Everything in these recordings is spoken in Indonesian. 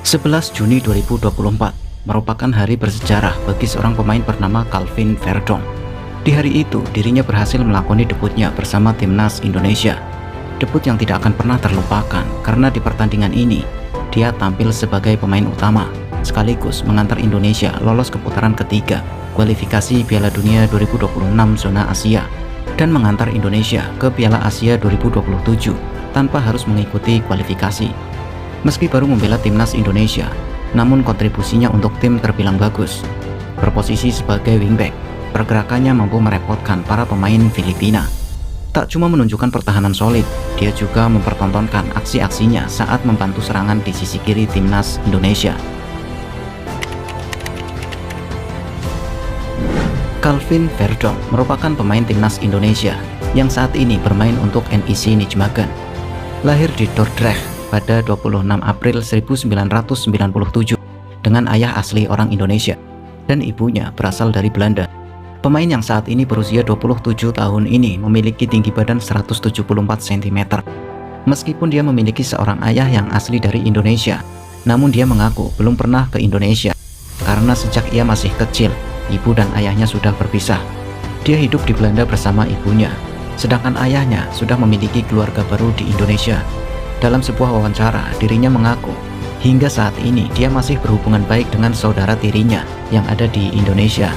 11 Juni 2024 merupakan hari bersejarah bagi seorang pemain bernama Calvin Verdong. Di hari itu, dirinya berhasil melakoni debutnya bersama timnas Indonesia. Debut yang tidak akan pernah terlupakan karena di pertandingan ini, dia tampil sebagai pemain utama, sekaligus mengantar Indonesia lolos ke putaran ketiga kualifikasi Piala Dunia 2026 zona Asia dan mengantar Indonesia ke Piala Asia 2027 tanpa harus mengikuti kualifikasi. Meski baru membela timnas Indonesia, namun kontribusinya untuk tim terbilang bagus. Berposisi sebagai wingback, pergerakannya mampu merepotkan para pemain Filipina. Tak cuma menunjukkan pertahanan solid, dia juga mempertontonkan aksi-aksinya saat membantu serangan di sisi kiri timnas Indonesia. Calvin Verdong merupakan pemain timnas Indonesia yang saat ini bermain untuk NEC Nijmegen. Lahir di Dordrecht pada 26 April 1997 dengan ayah asli orang Indonesia dan ibunya berasal dari Belanda. Pemain yang saat ini berusia 27 tahun ini memiliki tinggi badan 174 cm. Meskipun dia memiliki seorang ayah yang asli dari Indonesia, namun dia mengaku belum pernah ke Indonesia karena sejak ia masih kecil, ibu dan ayahnya sudah berpisah. Dia hidup di Belanda bersama ibunya, sedangkan ayahnya sudah memiliki keluarga baru di Indonesia. Dalam sebuah wawancara, dirinya mengaku hingga saat ini dia masih berhubungan baik dengan saudara tirinya yang ada di Indonesia.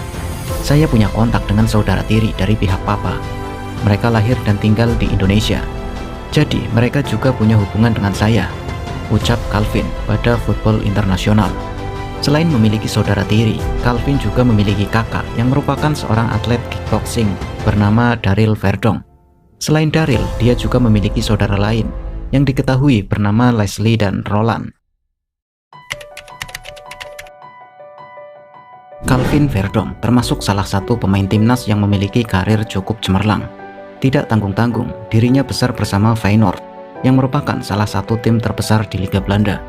Saya punya kontak dengan saudara tiri dari pihak papa. Mereka lahir dan tinggal di Indonesia. Jadi mereka juga punya hubungan dengan saya, ucap Calvin pada Football International. Selain memiliki saudara tiri, Calvin juga memiliki kakak yang merupakan seorang atlet kickboxing bernama Daryl Verdong. Selain Daryl, dia juga memiliki saudara lain yang diketahui bernama Leslie dan Roland. Calvin Verdong termasuk salah satu pemain timnas yang memiliki karir cukup cemerlang. Tidak tanggung-tanggung, dirinya besar bersama Feyenoord yang merupakan salah satu tim terbesar di Liga Belanda.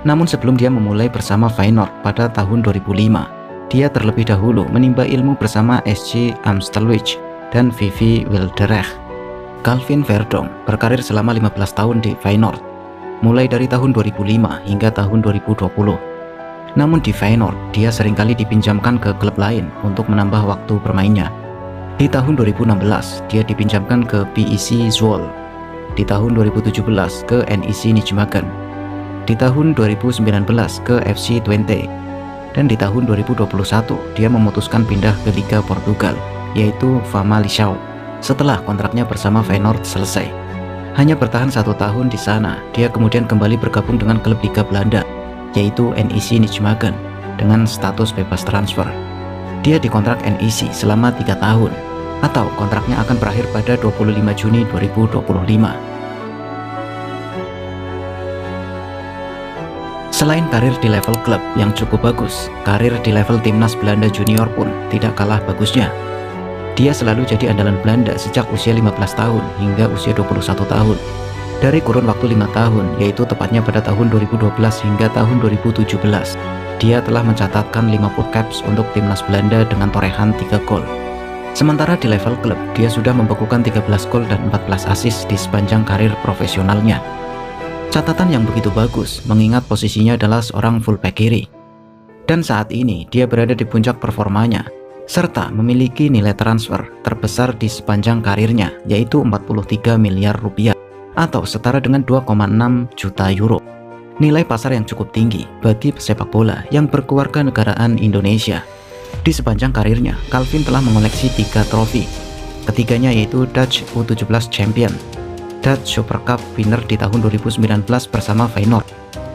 Namun sebelum dia memulai bersama Feyenoord pada tahun 2005, dia terlebih dahulu menimba ilmu bersama SC Amstelveen dan VV Wilderech. Calvin Verdong berkarir selama 15 tahun di Feyenoord, mulai dari tahun 2005 hingga tahun 2020. Namun di Feyenoord, dia seringkali dipinjamkan ke klub lain untuk menambah waktu bermainnya. Di tahun 2016, dia dipinjamkan ke PEC Zwolle. Di tahun 2017 ke NEC Nijmegen. Di tahun 2019 ke FC Twente. Dan di tahun 2021, dia memutuskan pindah ke Liga Portugal, yaitu Famalicão, setelah kontraknya bersama Feyenoord selesai. Hanya bertahan 1 tahun di sana, dia kemudian kembali bergabung dengan klub Liga Belanda, yaitu NEC Nijmegen, dengan status bebas transfer. Dia dikontrak NEC selama 3 tahun, atau kontraknya akan berakhir pada 25 Juni 2025. Selain karir di level klub yang cukup bagus, karir di level timnas Belanda junior pun tidak kalah bagusnya. Dia selalu jadi andalan Belanda sejak usia 15 tahun hingga usia 21 tahun. Dari kurun waktu 5 tahun, yaitu tepatnya pada tahun 2012 hingga tahun 2017, dia telah mencatatkan 50 caps untuk timnas Belanda dengan torehan 3 gol. Sementara di level klub, dia sudah membekukan 13 gol dan 14 assist di sepanjang karir profesionalnya. Catatan yang begitu bagus, mengingat posisinya adalah seorang fullback kiri. Dan saat ini, dia berada di puncak performanya, serta memiliki nilai transfer terbesar di sepanjang karirnya, yaitu 43 miliar rupiah. Atau setara dengan 2,6 juta euro. Nilai pasar yang cukup tinggi bagi pesepak bola yang berkewarganegaraan Indonesia. Di sepanjang karirnya, Calvin telah mengoleksi 3 trofi. Ketiganya yaitu Dutch U17 Champion, Dutch Super Cup winner di tahun 2019 bersama Feyenoord,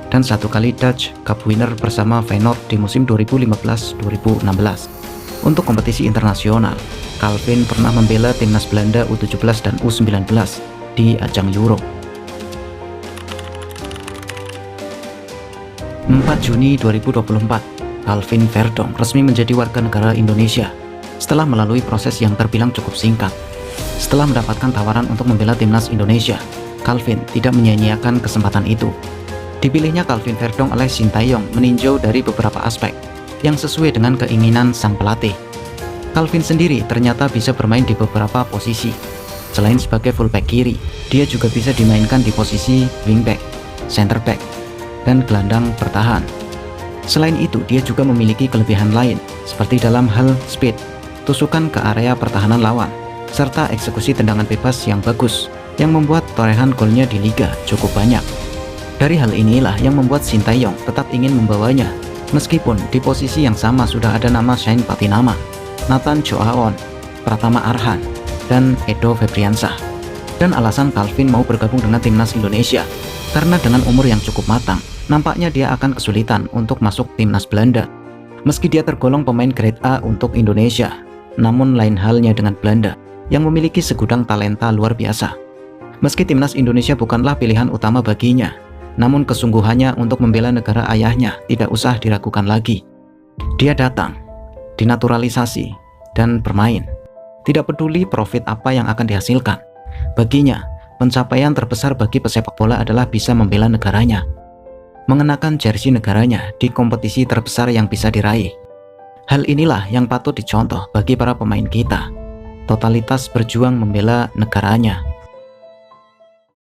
dan 1 kali Dutch Cup winner bersama Feyenoord di musim 2015-2016. Untuk kompetisi internasional, Calvin pernah membela timnas Belanda U17 dan U19 di ajang Euro. 4 Juni 2024, Calvin Verdong resmi menjadi warga negara Indonesia setelah melalui proses yang terbilang cukup singkat. Setelah mendapatkan tawaran untuk membela timnas Indonesia, Calvin tidak menyia-nyiakan kesempatan itu. Dipilihnya Calvin Verdong oleh Sintayong meninjau dari beberapa aspek yang sesuai dengan keinginan sang pelatih. Calvin sendiri ternyata bisa bermain di beberapa posisi. Selain sebagai fullback kiri, dia juga bisa dimainkan di posisi wingback, center back, dan gelandang bertahan. Selain itu, dia juga memiliki kelebihan lain, seperti dalam hal speed, tusukan ke area pertahanan lawan, serta eksekusi tendangan bebas yang bagus, yang membuat torehan golnya di Liga cukup banyak. Dari hal inilah yang membuat Sintayong tetap ingin membawanya, meskipun di posisi yang sama sudah ada nama Shane Patinama, Nathan Joaon, Pratama Arhan, dan Edo Febriansah. Dan alasan Calvin mau bergabung dengan timnas Indonesia, karena dengan umur yang cukup matang, nampaknya dia akan kesulitan untuk masuk timnas Belanda. Meski dia tergolong pemain grade A untuk Indonesia, namun lain halnya dengan Belanda, yang memiliki segudang talenta luar biasa. Meski timnas Indonesia bukanlah pilihan utama baginya, namun kesungguhannya untuk membela negara ayahnya tidak usah diragukan lagi. Dia datang, dinaturalisasi, dan bermain. Tidak peduli profit apa yang akan dihasilkan. Baginya, pencapaian terbesar bagi pesepak bola adalah bisa membela negaranya, mengenakan jersey negaranya di kompetisi terbesar yang bisa diraih. Hal inilah yang patut dicontoh bagi para pemain kita. Totalitas berjuang membela negaranya.